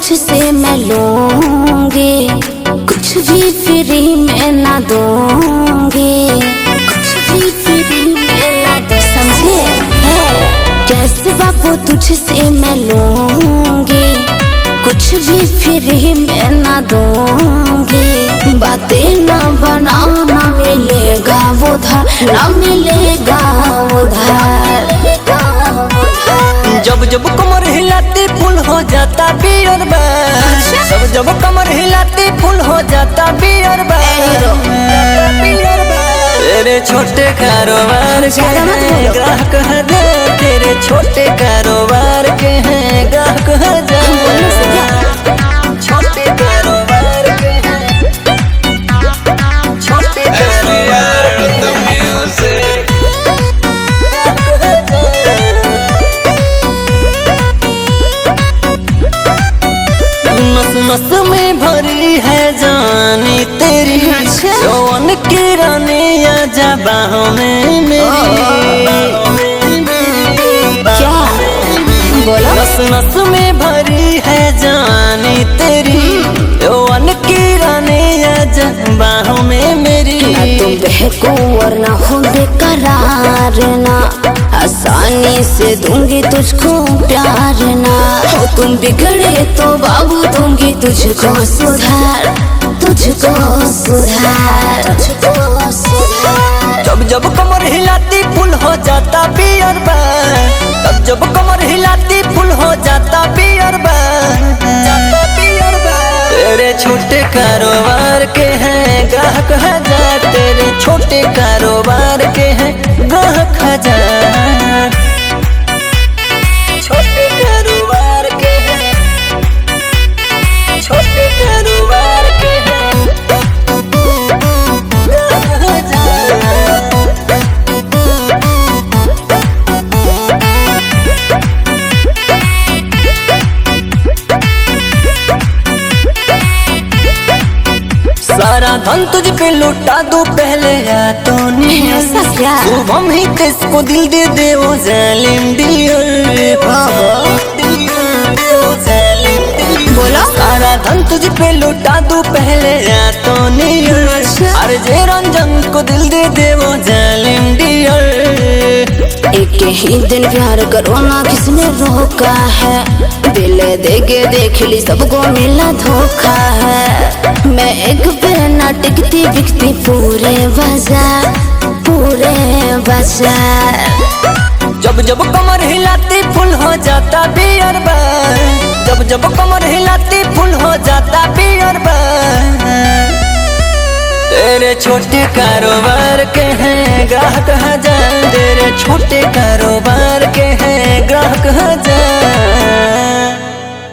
तुझसे मैं लूंगी, कुछ भी फ्री में ना दूंगी, कुछ भी फ्री में ना दूंगी। समझे है कैसे बाबू तुझसे मैं लूंगी, कुछ भी फ्री में ना दूंगी। बातें ना बनाओ ना मिलेगा उधार, ना मिलेगा उधार। जब जब कमर हिलाती फुल हो जाता बियर बार, जब जब कमर हिलाती फुल हो जाता बियर बार। तेरे छोटे कारोबार के हैं ग्राहक हजार, तेरे छोटे कारोबार के हैं ग्राहक हजार। छोटे कारोबार के हैं, छोटे कारोबार के हैं। नस नस में भरी है जानी तेरी, जौन की रानी आजा बाहों में मेरी। क्या बोला? नस नस में भरी है जानी तेरी, जौन की रानी आजा बाहों में मेरी। तुम बहको और ना हो बेकरार ना, आसानी से दूंगी तुझको प्यार ना। हो तुम बिगड़े तो बाबू दूंगी तुझको सुधार, तुझको सुधार, तुझको सुधार। जब जब कमर हिलाती फुल हो जाता बियर बार, तब जब कमर हिलाती फुल हो जाता बियर बार। तेरे छोटे कारोबार के हैं ग्राहक हजार, तेरे छोटे कारोबार के हैं ग्राहक हजार। छोटे कारोबार के हैं, छोटे कारोबार के हैं ग्राहक हजार। सारा धन तुझ पे लुटा दो पहले या तो नहीं। शुभम ही किसको दिल दे दे वो जालिम दिल। बोला सारा धन तुझ पे लुटा दो पहले या तो नहीं। अरे जे रंजन को दिल दे दे वो जालिम दिल। एक ही दिन प्यार करो ना किसने रोका है, दिल देके देख ली सबको मिला धोखा है। मैं एक पे ना टिकती बिकती पूरे बाजार, पूरे बाजार। जब जब कमर हिलाती फुल हो जाता बियर बार, जब जब कमर हिलाती फुल हो जाता बियर बार। तेरे छोटे कारोबार के हैं ग्राहक हजार, तेरे छोटे कारोबार के हैं ग्राहक हजार।